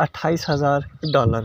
$28,000۔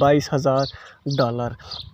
$22,000۔